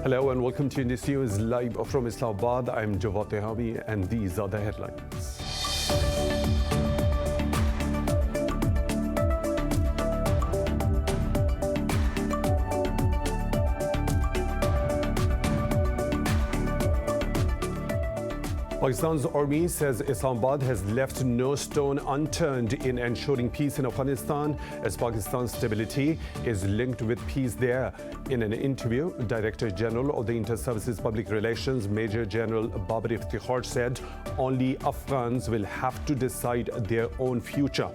Hello and welcome to Indus News live from Islamabad. I'm Jawad Tehami and these are the headlines. Pakistan's army says Islamabad has left no stone unturned in ensuring peace in Afghanistan as Pakistan's stability is linked with peace there. In an interview, Director General of the Inter-Services Public Relations, Major General Babar Iftikhar said only Afghans will have to decide their own future.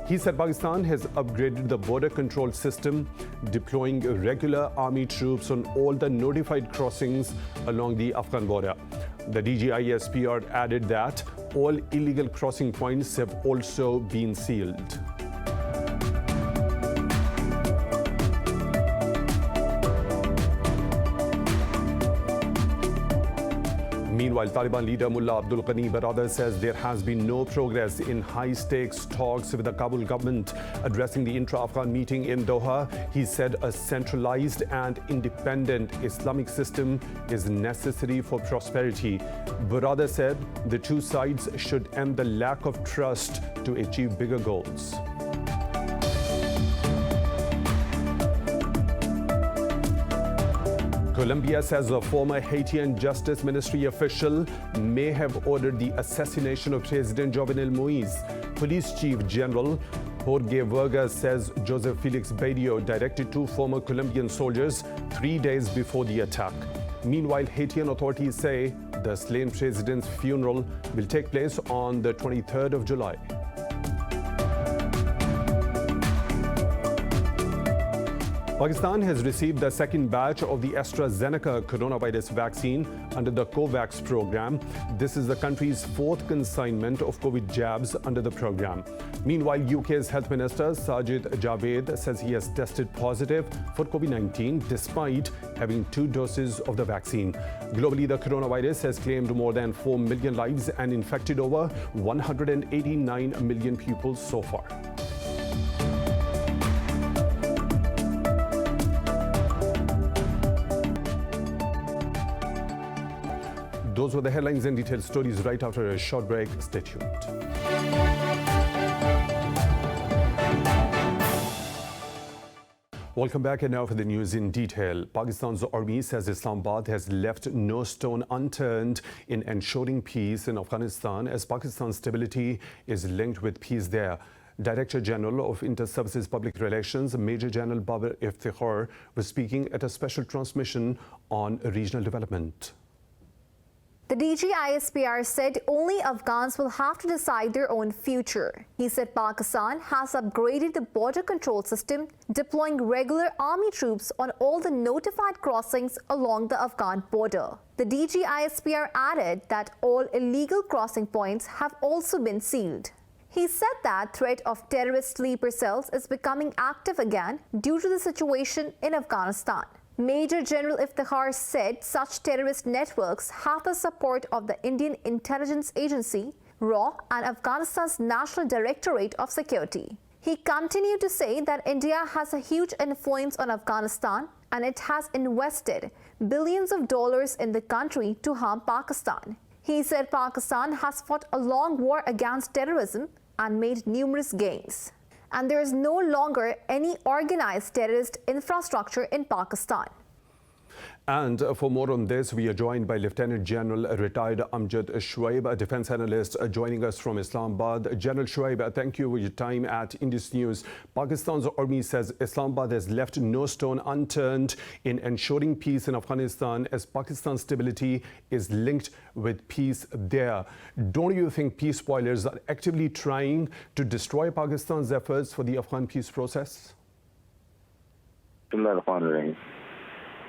He said Pakistan has upgraded the border control system, deploying regular army troops on all the notified crossings along the Afghan border. The DGISPR added that all illegal crossing points have also been sealed. Meanwhile, Taliban leader Mullah Abdul Ghani Baradar says there has been no progress in high-stakes talks with the Kabul government. Addressing the intra-Afghan meeting in Doha, he said a centralized and independent Islamic system is necessary for prosperity. Baradar said the two sides should end the lack of trust to achieve bigger goals. Colombia says a former Haitian Justice Ministry official may have ordered the assassination of President Jovenel Moise. Police Chief General Jorge Vargas says Joseph Felix Badio directed two former Colombian soldiers 3 days before the attack. Meanwhile, Haitian authorities say the slain president's funeral will take place on the 23rd of July. Pakistan has received the second batch of the AstraZeneca coronavirus vaccine under the COVAX program. This is the country's fourth consignment of COVID jabs under the program. Meanwhile, UK's Health Minister Sajid Javid says he has tested positive for COVID-19 despite having 2 doses of the vaccine. Globally, the coronavirus has claimed more than 4 million lives and infected over 189 million people so far. Those were the headlines and detailed stories right after a short break. Stay tuned. Welcome back, and now for the news in detail. Pakistan's army says Islamabad has left no stone unturned in ensuring peace in Afghanistan as Pakistan's stability is linked with peace there. Director General of Inter-Services Public Relations, Major General Babar Iftikhar, was speaking at a special transmission on regional development. The DGISPR said only Afghans will have to decide their own future. He said Pakistan has upgraded the border control system, deploying regular army troops on all the notified crossings along the Afghan border. The DGISPR added that all illegal crossing points have also been sealed. He said that threat of terrorist sleeper cells is becoming active again due to the situation in Afghanistan. Major General Iftikhar said such terrorist networks have the support of the Indian Intelligence Agency, RAW, and Afghanistan's National Directorate of Security. He continued to say that India has a huge influence on Afghanistan and it has invested billions of dollars in the country to harm Pakistan. He said Pakistan has fought a long war against terrorism and made numerous gains. And there is no longer any organized terrorist infrastructure in Pakistan. And for more on this, we are joined by Lieutenant General retired Amjad Shuaib, a defense analyst joining us from Islamabad. General Shuaib, thank you for your time at Indus News. Pakistan's army says Islamabad has left no stone unturned in ensuring peace in Afghanistan as Pakistan's stability is linked with peace there. Don't you think peace spoilers are actively trying to destroy Pakistan's efforts for the Afghan peace process?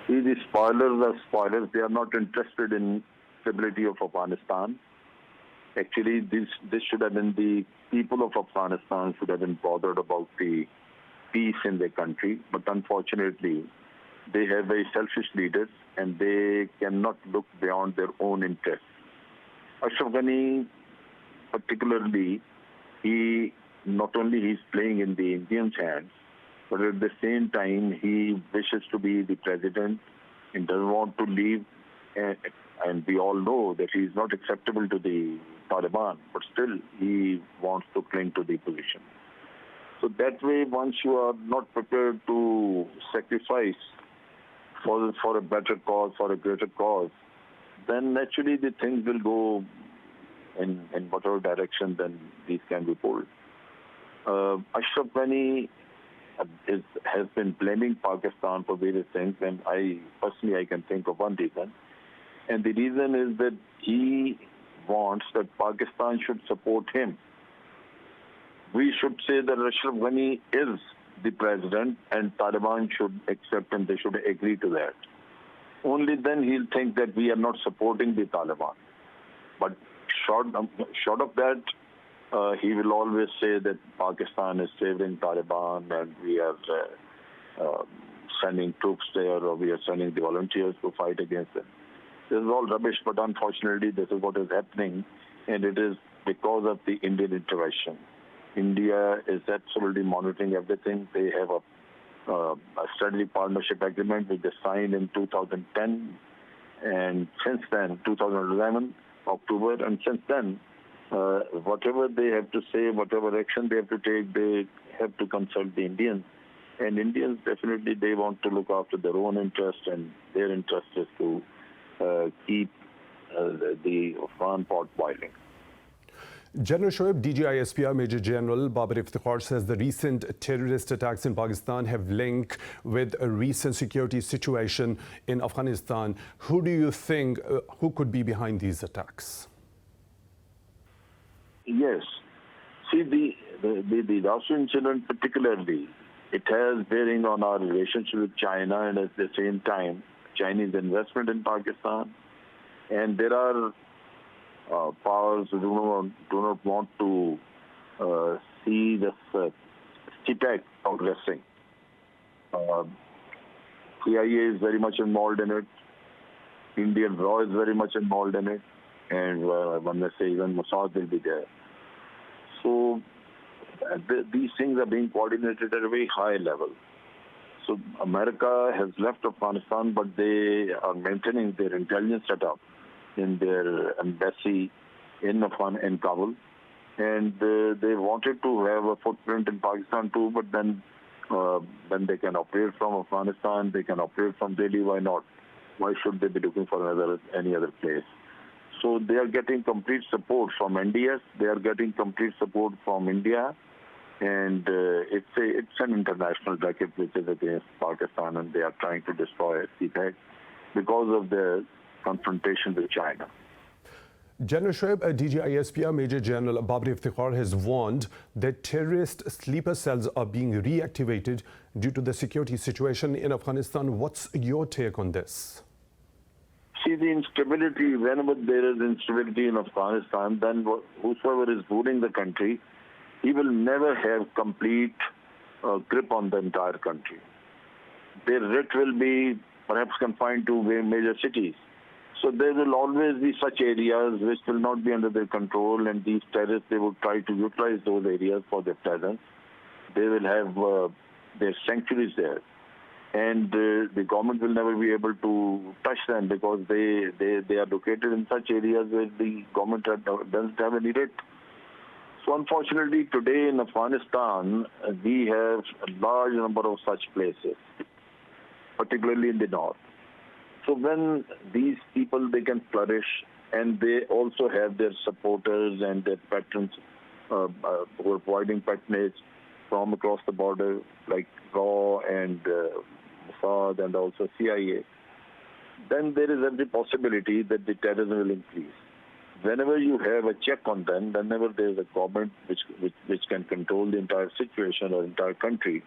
These spoilers are spoilers. They are not interested in stability of Afghanistan. Actually, this should have been the people of Afghanistan should have been bothered about the peace in their country. But unfortunately, they have very selfish leaders and they cannot look beyond their own interests. Ashraf Ghani, particularly, he not only is playing in the Indians' hands, but at the same time, he wishes to be the president. He doesn't want to leave, and we all know that he is not acceptable to the Taliban, but still he wants to cling to the position. So that way, once you are not prepared to sacrifice for a better cause, for a greater cause, then naturally the things will go in whatever direction then these can be pulled. Ashraf Ghani has been blaming Pakistan for various things, and I can think of one reason. And the reason is that he wants that Pakistan should support him. We should say that Ashraf Ghani is the president and Taliban should accept and they should agree to that. Only then he'll think that we are not supporting the Taliban. But short of that, he will always say that Pakistan is favoring Taliban and we are sending troops there or we are sending the volunteers to fight against them. This is all rubbish, but unfortunately this is what is happening, and it is because of the Indian intervention. India is absolutely monitoring everything. They have a strategic partnership agreement which they signed in 2010, and since then, 2011, October, and since then, whatever they have to say, whatever action they have to take, they have to consult the Indians. And Indians definitely, they want to look after their own interest, and their interest is to keep the Afghan pot boiling. General Shoaib, DG-ISPR Major General Babar Iftikhar says the recent terrorist attacks in Pakistan have link with a recent security situation in Afghanistan. Who do you think, who could be behind these attacks? Yes. See, the last incident particularly, it has bearing on our relationship with China and at the same time, Chinese investment in Pakistan. And there are powers who do not want to see this pact progressing. CIA is very much involved in it. Indian law is very much involved in it. And one may say even Mossad will be there. So these things are being coordinated at a very high level. So America has left Afghanistan, but they are maintaining their intelligence setup in their embassy in Kabul, and they wanted to have a footprint in Pakistan too, but then they can operate from Afghanistan, they can operate from Delhi, why not? Why should they be looking for any other place? So they are getting complete support from NDS, they are getting complete support from India, and it's an international racket which is against Pakistan, and they are trying to destroy CPAC because of the confrontation with China. General Shoaib, DG-ISPR Major General Babar Iftikhar has warned that terrorist sleeper cells are being reactivated due to the security situation in Afghanistan. What's your take on this? See, the instability, whenever there is instability in Afghanistan, then whosoever is ruling the country, he will never have complete grip on the entire country. Their writ will be perhaps confined to major cities. So there will always be such areas which will not be under their control, and these terrorists, they will try to utilize those areas for their presence. They will have their sanctuaries there. And the government will never be able to touch them because they are located in such areas where the government doesn't have any writ. So unfortunately, today in Afghanistan, we have a large number of such places, particularly in the north. So when these people, they can flourish, and they also have their supporters and their patrons who are providing patronage from across the border, like RAW and Mossad and also CIA, then there is every possibility that the terrorism will increase. Whenever you have a check on them, whenever there is a government which can control the entire situation or entire country,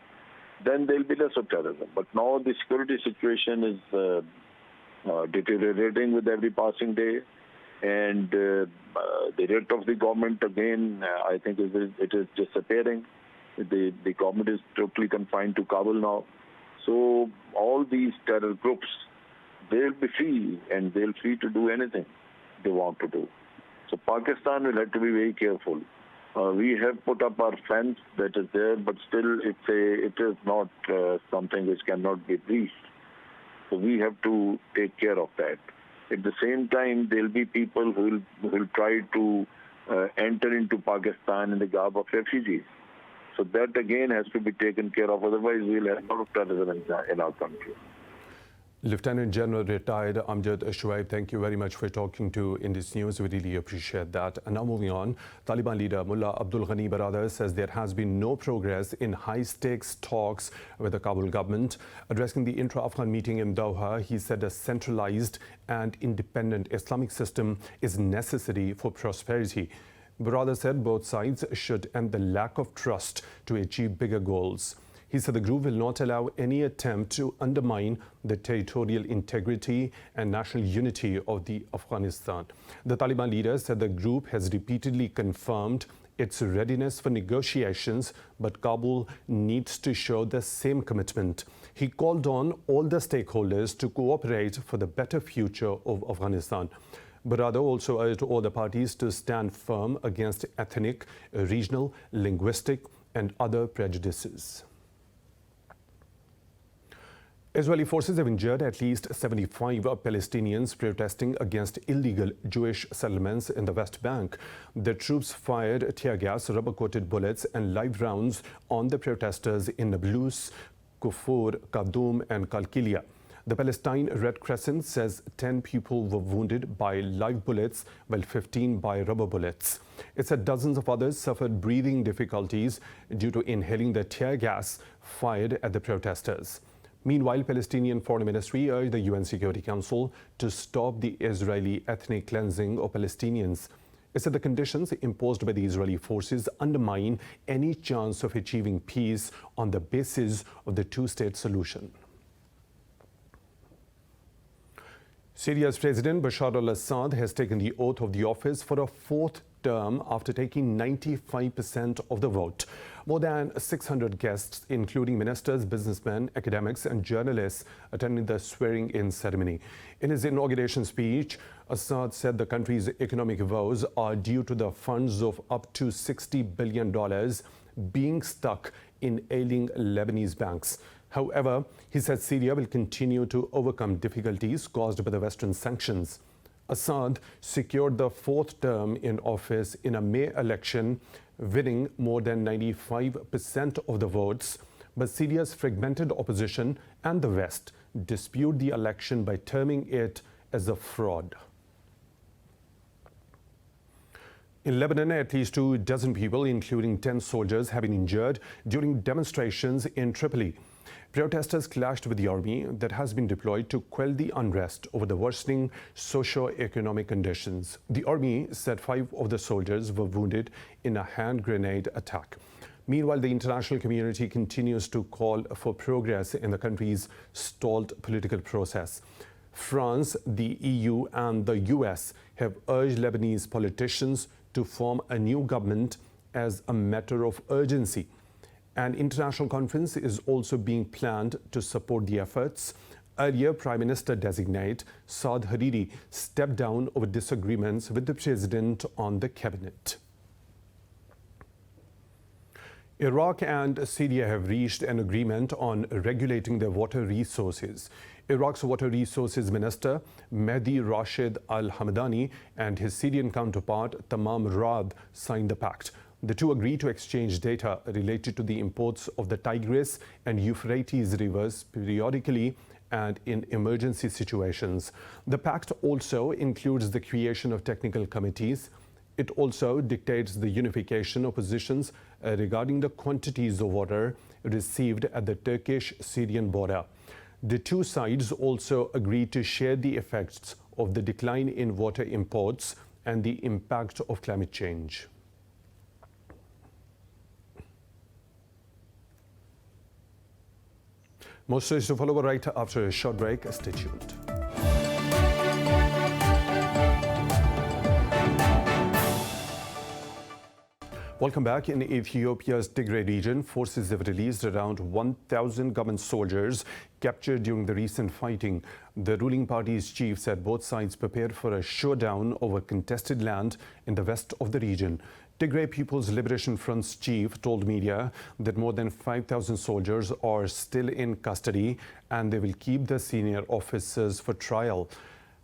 then there will be less of terrorism. But now the security situation is deteriorating with every passing day, and the rate of the government again, I think it is disappearing. The government is totally confined to Kabul now. So all these terror groups, they'll be free, and they'll free to do anything they want to do. So Pakistan will have to be very careful. We have put up our fence that is there, but still it is not something which cannot be breached. So we have to take care of that. At the same time, there will be people who will try to enter into Pakistan in the garb of refugees. So that again has to be taken care of. Otherwise, we'll have a lot of terrorism in our country. Lieutenant General retired Amjad Shuaib, thank you very much for talking to Indus News. We really appreciate that. And now moving on, Taliban leader Mullah Abdul Ghani Baradar says there has been no progress in high-stakes talks with the Kabul government. Addressing the intra-Afghan meeting in Doha, he said a centralized and independent Islamic system is necessary for prosperity. Baradar said both sides should end the lack of trust to achieve bigger goals. He said the group will not allow any attempt to undermine the territorial integrity and national unity of the Afghanistan. The Taliban leader said the group has repeatedly confirmed its readiness for negotiations, but Kabul needs to show the same commitment. He called on all the stakeholders to cooperate for the better future of Afghanistan. Baradar also urged all the parties to stand firm against ethnic, regional, linguistic, and other prejudices. Israeli forces have injured at least 75 Palestinians protesting against illegal Jewish settlements in the West Bank. The troops fired tear gas, rubber-coated bullets and live rounds on the protesters in Nablus, Kufur, Kadum and Kalkilia. The Palestine Red Crescent says 10 people were wounded by live bullets, while 15 by rubber bullets. It said dozens of others suffered breathing difficulties due to inhaling the tear gas fired at the protesters. Meanwhile, Palestinian Foreign Ministry urged the UN Security Council to stop the Israeli ethnic cleansing of Palestinians. It said the conditions imposed by the Israeli forces undermine any chance of achieving peace on the basis of the two-state solution. Syria's President Bashar al-Assad has taken the oath of the office for a fourth term after taking 95% of the vote. More than 600 guests, including ministers, businessmen, academics and journalists, attended the swearing-in ceremony. In his inauguration speech, Assad said the country's economic woes are due to the funds of up to $60 billion being stuck in ailing Lebanese banks. However, he said Syria will continue to overcome difficulties caused by the Western sanctions. Assad secured the fourth term in office in a May election, winning more than 95% of the votes. But Syria's fragmented opposition and the West dispute the election by terming it as a fraud. In Lebanon, at least 24 people, including 10 soldiers, have been injured during demonstrations in Tripoli. Protesters clashed with the army that has been deployed to quell the unrest over the worsening socio-economic conditions. The army said 5 of the soldiers were wounded in a hand grenade attack. Meanwhile, the international community continues to call for progress in the country's stalled political process. France, the EU and the US have urged Lebanese politicians to form a new government as a matter of urgency. An international conference is also being planned to support the efforts. Earlier, Prime Minister-designate Saad Hariri stepped down over disagreements with the president on the cabinet. Iraq and Syria have reached an agreement on regulating their water resources. Iraq's Water Resources Minister Mehdi Rashid al-Hamdani and his Syrian counterpart Tamam Raad signed the pact. The two agreed to exchange data related to the imports of the Tigris and Euphrates rivers periodically and in emergency situations. The pact also includes the creation of technical committees. It also dictates the unification of positions regarding the quantities of water received at the Turkish-Syrian border. The two sides also agreed to share the effects of the decline in water imports and the impact of climate change. More stories to follow right after a short break. Stay tuned. Welcome back. In Ethiopia's Tigray region, forces have released around 1,000 government soldiers captured during the recent fighting. The ruling party's chief said both sides prepared for a showdown over contested land in the west of the region. Tigray People's Liberation Front's chief told media that more than 5,000 soldiers are still in custody and they will keep the senior officers for trial.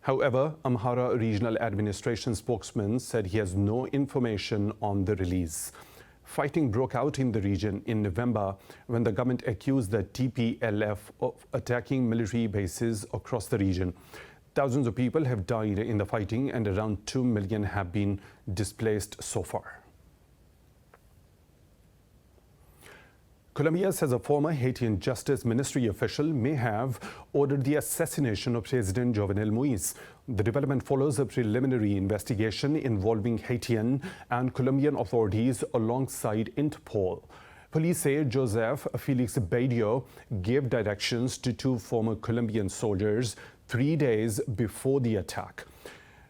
However, Amhara Regional Administration spokesman said he has no information on the release. Fighting broke out in the region in November when the government accused the TPLF of attacking military bases across the region. Thousands of people have died in the fighting and around 2 million have been displaced so far. Colombia says a former Haitian Justice Ministry official may have ordered the assassination of President Jovenel Moïse. The development follows a preliminary investigation involving Haitian and Colombian authorities alongside Interpol. Police say Joseph Felix Baidio gave directions to 2 former Colombian soldiers 3 days before the attack.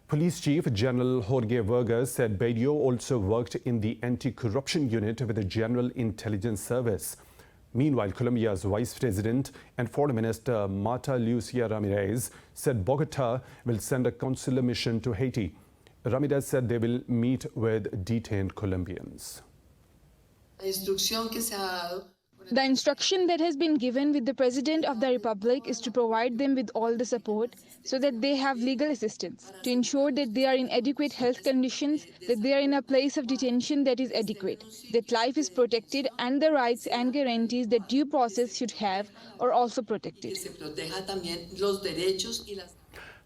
Police Chief General Jorge Vargas said Baidio also worked in the anti-corruption unit with the General Intelligence Service. Meanwhile, Colombia's Vice President and Foreign Minister Marta Lucia Ramirez said Bogota will send a consular mission to Haiti. Ramirez said they will meet with detained Colombians. The instruction that has been given with the President of the Republic is to provide them with all the support so that they have legal assistance, to ensure that they are in adequate health conditions, that they are in a place of detention that is adequate, that life is protected, and the rights and guarantees that due process should have are also protected.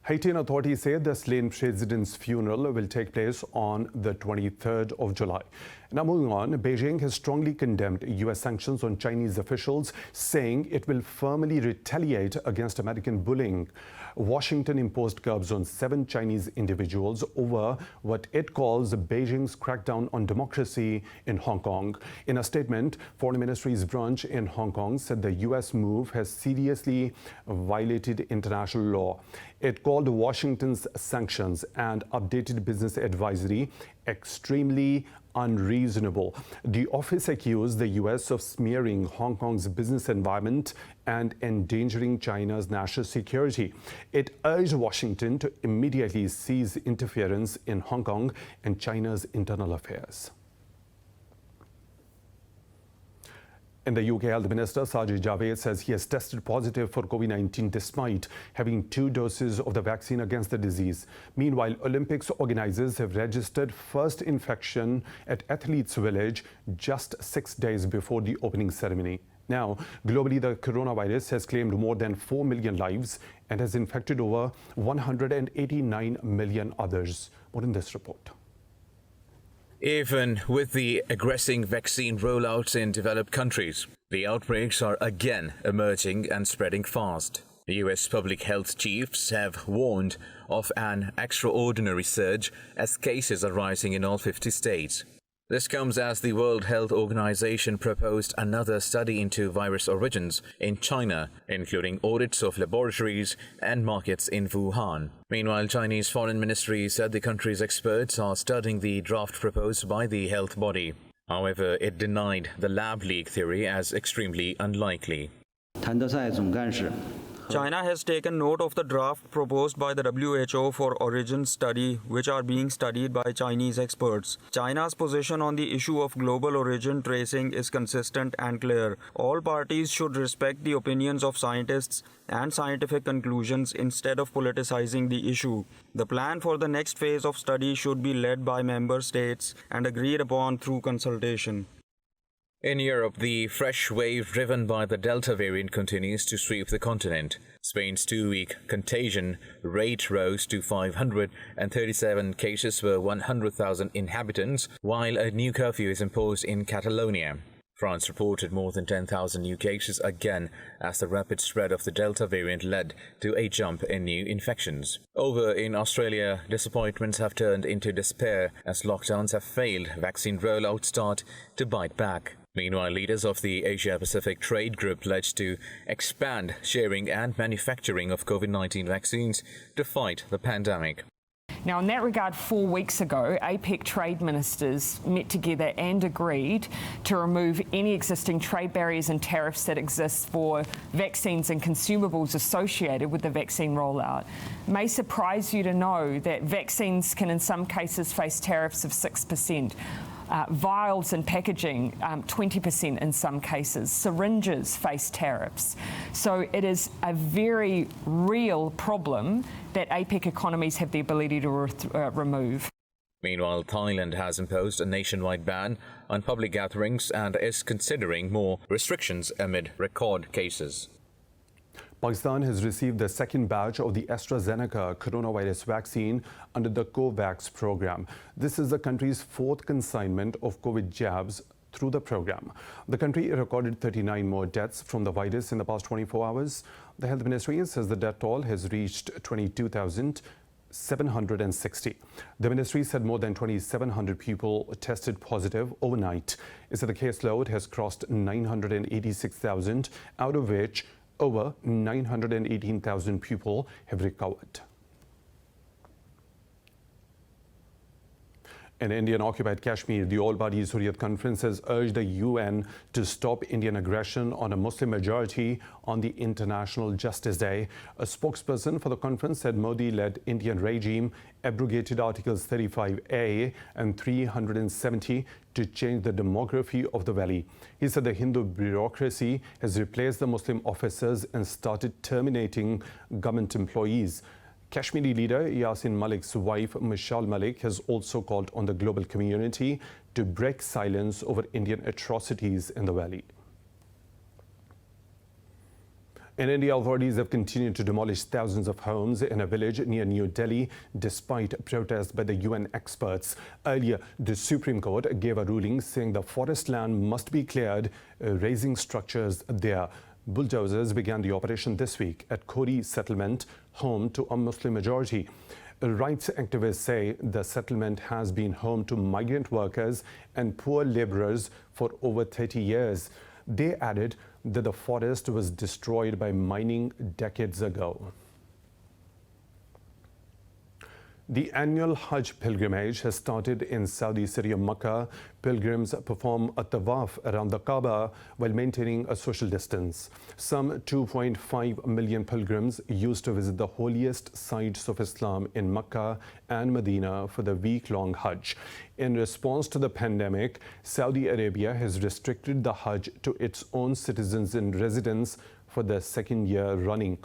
Haitian authorities say the slain president's funeral will take place on the 23rd of July. Now moving on, Beijing has strongly condemned U.S. sanctions on Chinese officials, saying it will firmly retaliate against American bullying. Washington imposed curbs on 7 Chinese individuals over what it calls Beijing's crackdown on democracy in Hong Kong. In a statement, Foreign Ministry's branch in Hong Kong said the U.S. move has seriously violated international law. It called Washington's sanctions and updated business advisory extremely unreasonable. The office accused the U.S. of smearing Hong Kong's business environment and endangering China's national security. It urged Washington to immediately cease interference in Hong Kong and China's internal affairs. In the UK, Health Minister Sajid Javid says he has tested positive for COVID-19 despite having 2 doses of the vaccine against the disease. Meanwhile, Olympics organizers have registered first infection at Athletes Village just 6 days before the opening ceremony. Now, globally, the coronavirus has claimed more than 4 million lives and has infected over 189 million others. More in this report. Even with the aggressive vaccine rollouts in developed countries, the outbreaks are again emerging and spreading fast. The U.S. public health chiefs have warned of an extraordinary surge as cases are rising in all 50 states. This comes as the World Health Organization proposed another study into virus origins in China, including audits of laboratories and markets in Wuhan. Meanwhile, Chinese Foreign Ministry said the country's experts are studying the draft proposed by the health body. However, it denied the lab leak theory as extremely unlikely. China has taken note of the draft proposed by the WHO for origin study, which are being studied by Chinese experts. China's position on the issue of global origin tracing is consistent and clear. All parties should respect the opinions of scientists and scientific conclusions instead of politicizing the issue. The plan for the next phase of study should be led by member states and agreed upon through consultation. In Europe, the fresh wave driven by the Delta variant continues to sweep the continent. Spain's 2-week contagion rate rose to 537 cases per 100,000 inhabitants, while a new curfew is imposed in Catalonia. France reported more than 10,000 new cases again as the rapid spread of the Delta variant led to a jump in new infections. Over in Australia, disappointments have turned into despair as lockdowns have failed, vaccine rollouts start to bite back. Meanwhile, leaders of the Asia-Pacific Trade Group pledged to expand sharing and manufacturing of COVID-19 vaccines to fight the pandemic. Now, in that regard, 4 weeks ago, APEC trade ministers met together and agreed to remove any existing trade barriers and tariffs that exist for vaccines and consumables associated with the vaccine rollout. It may surprise you to know that vaccines can in some cases face tariffs of 6%. Vials and packaging, 20% in some cases. Syringes face tariffs. So it is a very real problem that APEC economies have the ability to remove. Meanwhile, Thailand has imposed a nationwide ban on public gatherings and is considering more restrictions amid record cases. Pakistan has received the second batch of the AstraZeneca coronavirus vaccine under the COVAX program. This is the country's fourth consignment of COVID jabs through the program. The country recorded 39 more deaths from the virus in the past 24 hours. The health ministry says the death toll has reached 22,760. The ministry said more than 2,700 people tested positive overnight. It said the caseload has crossed 986,000, out of which over 918,000 people have recovered. In Indian-occupied Kashmir, the all-party Hurriyat Conference has urged the UN to stop Indian aggression on a Muslim majority on the International Justice Day. A spokesperson for the conference said Modi-led Indian regime abrogated Articles 35A and 370 to change the demography of the valley. He said the Hindu bureaucracy has replaced the Muslim officers and started terminating government employees. Kashmiri leader Yasin Malik's wife, Mishal Malik, has also called on the global community to break silence over Indian atrocities in the valley. In India, authorities have continued to demolish thousands of homes in a village near New Delhi, despite protests by the UN experts. Earlier, the Supreme Court gave a ruling saying the forest land must be cleared, raising structures there. Bulldozers began the operation this week at Khori settlement, home to a Muslim majority. Rights activists say the settlement has been home to migrant workers and poor laborers for over 30 years. They added that the forest was destroyed by mining decades ago. The annual Hajj pilgrimage has started in Saudi Syria, Makkah. Pilgrims perform a tawaf around the Kaaba while maintaining a social distance. Some 2.5 million pilgrims used to visit the holiest sites of Islam in Makkah and Medina for the week-long Hajj. In response to the pandemic, Saudi Arabia has restricted the Hajj to its own citizens and residents for the second year running.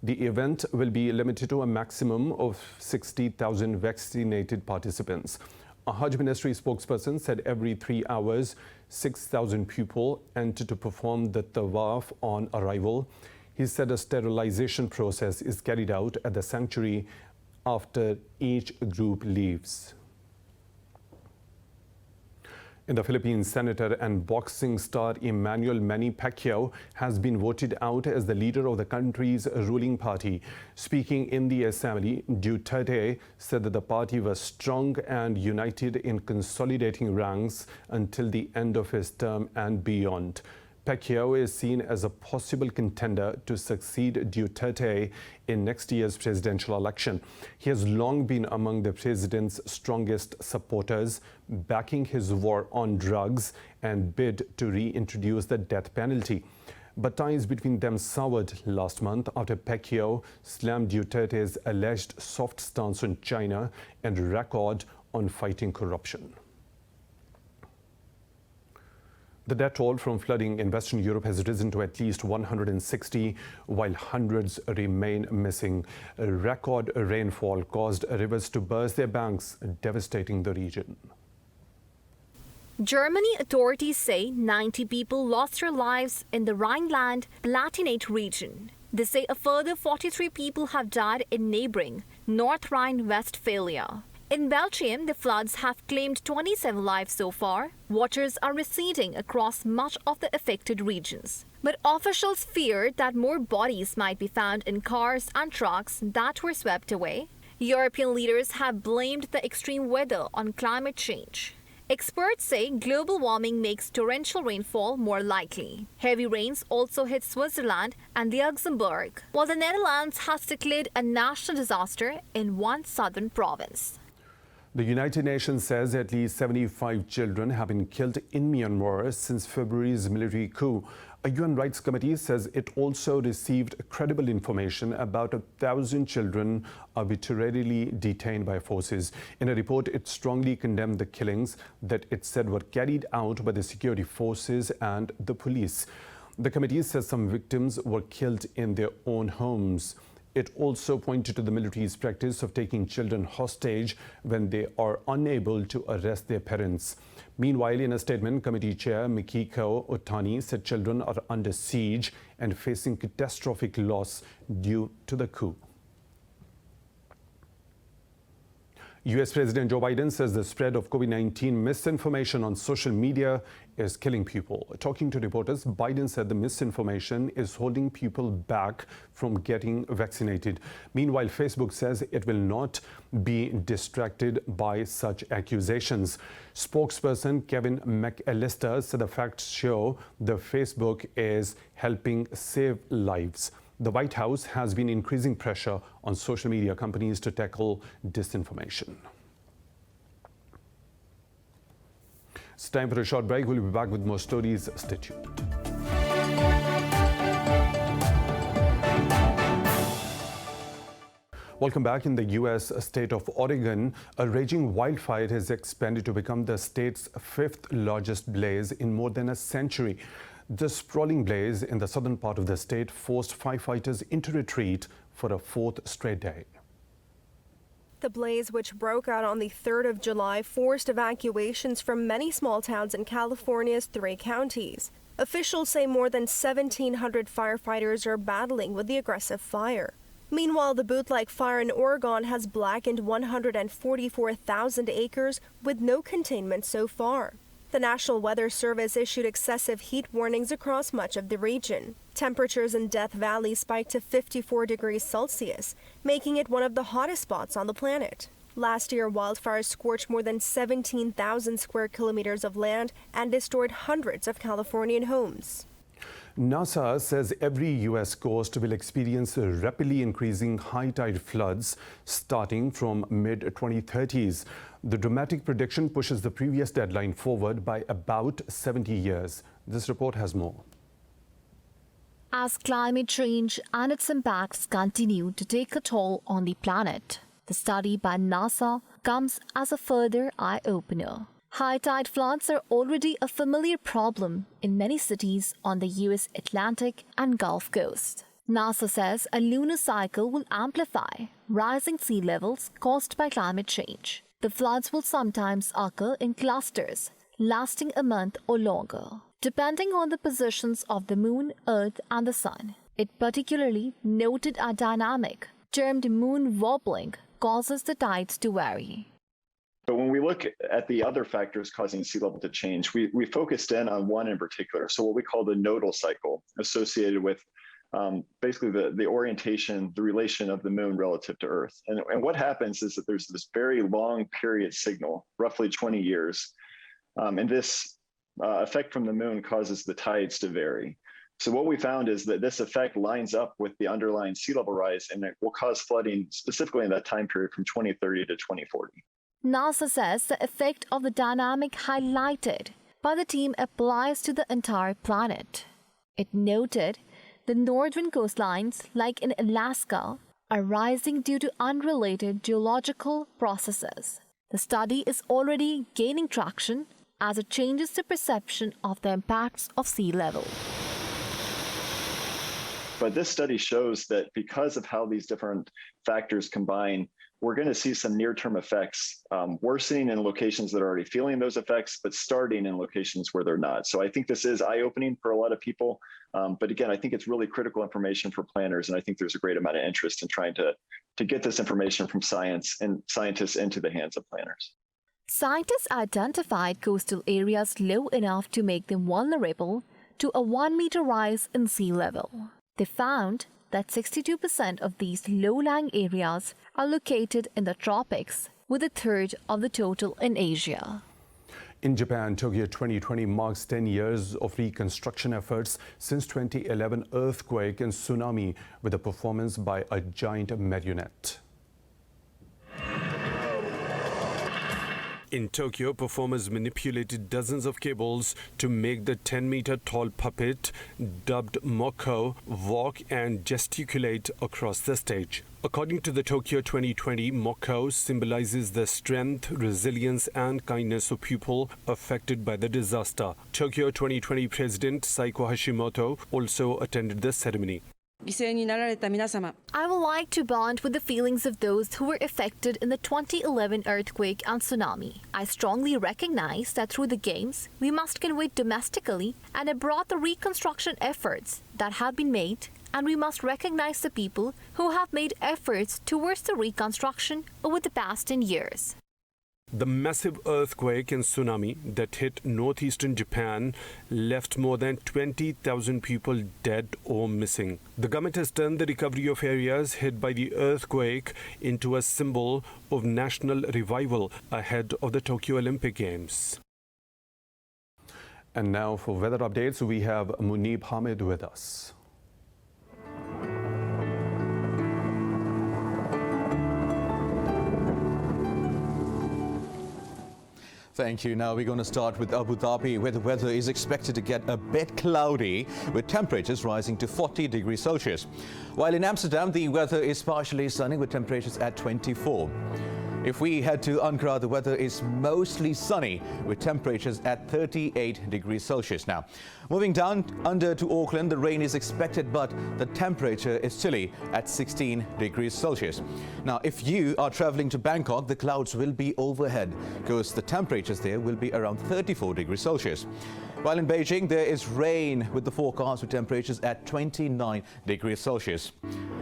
The event will be limited to a maximum of 60,000 vaccinated participants. A Hajj ministry spokesperson said every 3 hours, 6,000 people enter to perform the tawaf on arrival. He said a sterilization process is carried out at the sanctuary after each group leaves. In the Philippines, Senator and boxing star Manny Pacquiao has been voted out as the leader of the country's ruling party. Speaking in the assembly, Duterte said that the party was strong and united in consolidating ranks until the end of his term and beyond. Pacquiao is seen as a possible contender to succeed Duterte in next year's presidential election. He has long been among the president's strongest supporters, backing his war on drugs and bid to reintroduce the death penalty. But ties between them soured last month after Pacquiao slammed Duterte's alleged soft stance on China and record on fighting corruption. The death toll from flooding in Western Europe has risen to at least 160, while hundreds remain missing. A record rainfall caused rivers to burst their banks, devastating the region. Germany authorities say 90 people lost their lives in the Rhineland-Palatinate region. They say a further 43 people have died in neighboring North Rhine-Westphalia. In Belgium, the floods have claimed 27 lives so far. Waters are receding across much of the affected regions. But officials fear that more bodies might be found in cars and trucks that were swept away. European leaders have blamed the extreme weather on climate change. Experts say global warming makes torrential rainfall more likely. Heavy rains also hit Switzerland and Luxembourg, while the Netherlands has declared a national disaster in one southern province. The United Nations says at least 75 children have been killed in Myanmar since February's military coup. A UN Rights Committee says it also received credible information about 1,000 children arbitrarily detained by forces. In a report, it strongly condemned the killings that it said were carried out by the security forces and the police. The committee says some victims were killed in their own homes. It also pointed to the military's practice of taking children hostage when they are unable to arrest their parents. Meanwhile, in a statement, committee chair Mikiko Otani said children are under siege and facing catastrophic loss due to the coup. US President Joe Biden says the spread of COVID-19 misinformation on social media is killing people. Talking to reporters, Biden said the misinformation is holding people back from getting vaccinated. Meanwhile, Facebook says it will not be distracted by such accusations. Spokesperson Kevin McAllister said the facts show the Facebook is helping save lives. The White House has been increasing pressure on social media companies to tackle disinformation. It's time for a short break. We'll be back with more stories. Stay tuned. Welcome back. In the U.S. state of Oregon, a raging wildfire has expanded to become the state's 5th largest blaze in more than a century. The sprawling blaze in the southern part of the state forced firefighters into retreat for a 4th straight day. The blaze, which broke out on the 3rd of July, forced evacuations from many small towns in California's 3 counties. Officials say more than 1,700 firefighters are battling with the aggressive fire. Meanwhile, the boot-like fire in Oregon has blackened 144,000 acres with no containment so far. The National Weather Service issued excessive heat warnings across much of the region. Temperatures in Death Valley spiked to 54 degrees Celsius, making it one of the hottest spots on the planet. Last year, wildfires scorched more than 17,000 square kilometers of land and destroyed hundreds of Californian homes. NASA says every U.S. coast will experience rapidly increasing high tide floods starting from mid-2030s. The dramatic prediction pushes the previous deadline forward by about 70 years. This report has more. As climate change and its impacts continue to take a toll on the planet, the study by NASA comes as a further eye-opener. High tide floods are already a familiar problem in many cities on the U.S. Atlantic and Gulf Coast. NASA says a lunar cycle will amplify rising sea levels caused by climate change. The floods will sometimes occur in clusters, lasting a month or longer, depending on the positions of the moon, earth, and the sun. It particularly noted a dynamic termed moon wobbling causes the tides to vary. But when we look at the other factors causing sea level to change, we focused in on one in particular. So what we call the nodal cycle, associated with basically the orientation, the relation of the moon relative to Earth. And what happens is that there's this very long period signal, roughly 20 years. And this effect from the moon causes the tides to vary. So what we found is that this effect lines up with the underlying sea level rise, and it will cause flooding specifically in that time period from 2030 to 2040. NASA says the effect of the dynamic highlighted by the team applies to the entire planet. It noted the northern coastlines, like in Alaska, are rising due to unrelated geological processes. The study is already gaining traction as it changes the perception of the impacts of sea level. But this study shows that because of how these different factors combine, we're going to see some near-term effects worsening in locations that are already feeling those effects, but starting in locations where they're not. So I think this is eye-opening for a lot of people. But again, I think it's really critical information for planners, and I think there's a great amount of interest in trying to get this information from science and scientists into the hands of planners. Scientists identified coastal areas low enough to make them vulnerable to a 1-meter rise in sea level. They found that 62% of these low-lying areas are located in the tropics, with a third of the total in Asia. In Japan, Tokyo 2020 marks 10 years of reconstruction efforts since 2011 earthquake and tsunami, with a performance by a giant marionette. In Tokyo, performers manipulated dozens of cables to make the 10-meter tall puppet, dubbed Moko, walk and gesticulate across the stage. According to the Tokyo 2020, Moko symbolizes the strength, resilience and kindness of people affected by the disaster. Tokyo 2020 President Saiko Hashimoto also attended the ceremony. I would like to bond with the feelings of those who were affected in the 2011 earthquake and tsunami. I strongly recognize that through the games, we must convey domestically and abroad the reconstruction efforts that have been made, and we must recognize the people who have made efforts towards the reconstruction over the past 10 years. The massive earthquake and tsunami that hit northeastern Japan left more than 20,000 people dead or missing. The government has turned the recovery of areas hit by the earthquake into a symbol of national revival ahead of the Tokyo Olympic Games. And now for weather updates, we have Munib Hamid with us. Thank you. Now we're going to start with Abu Dhabi, where the weather is expected to get a bit cloudy, with temperatures rising to 40 degrees Celsius. While in Amsterdam, the weather is partially sunny with temperatures at 24. If we head to Ankara, the weather is mostly sunny with temperatures at 38 degrees Celsius. Now, moving down under to Auckland, the rain is expected, but the temperature is chilly at 16 degrees Celsius. Now, if you are traveling to Bangkok, the clouds will be overhead because the temperatures there will be around 34 degrees Celsius. While in Beijing, there is rain with the forecast with temperatures at 29 degrees Celsius.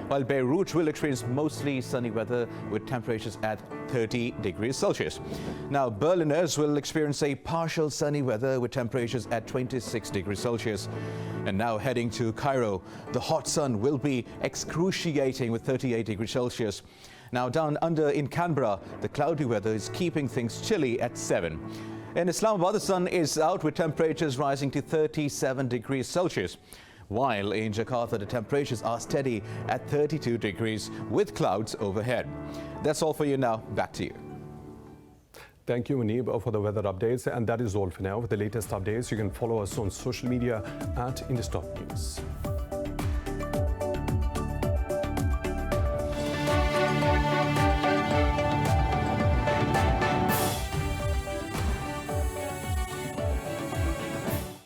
While Beirut will experience mostly sunny weather with temperatures at 30 degrees Celsius. Now, Berliners will experience a partial sunny weather with temperatures at 26 degrees Celsius. And now heading to Cairo, the hot sun will be excruciating with 38 degrees Celsius. Now, down under in Canberra, the cloudy weather is keeping things chilly at 7. In Islamabad, the sun is out with temperatures rising to 37 degrees Celsius. While in Jakarta, the temperatures are steady at 32 degrees with clouds overhead. That's all for you now. Back to you. Thank you, Munib, for the weather updates. And that is all for now. For the latest updates, you can follow us on social media at Indus News.